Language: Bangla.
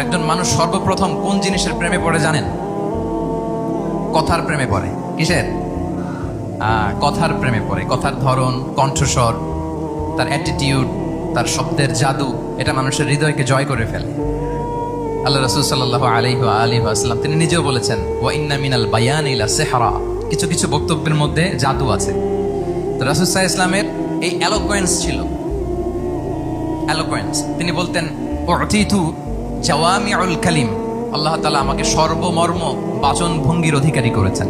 একজন মানুষ সর্বপ্রথম কোন জিনিসের প্রেমে পড়ে জানেন? কথার প্রেমে পড়ে। কিসের? কথার প্রেমে পড়ে। কথার ধরন, কণ্ঠস্বর, তার অ্যাটিটিউড, তার শব্দের জাদু, এটা মানুষের হৃদয়কে জয় করে ফেলে। আল্লাহ রাসূল সাল্লাল্লাহু আলাইহি ওয়া আলিহি ওয়াসাল্লাম তিনি নিজেও বলেছেন, ওয়া ইন্না মিনাল বায়ানি লা সিহরা, কিছু কিছু বক্তব্যের মধ্যে জাদু আছে। তো রাসূল সাল্লাল্লাহু আলাইহি ওয়াসাল্লামের এই এলোকোয়েন্স ছিল, এলোকোয়েন্স। তিনি বলতেন, উতিতু জাওয়ামিউল কালিম, আল্লাহ তাআলা আমাকে সর্বমর্ম বাচন ভঙ্গির অধিকারী করেছেন।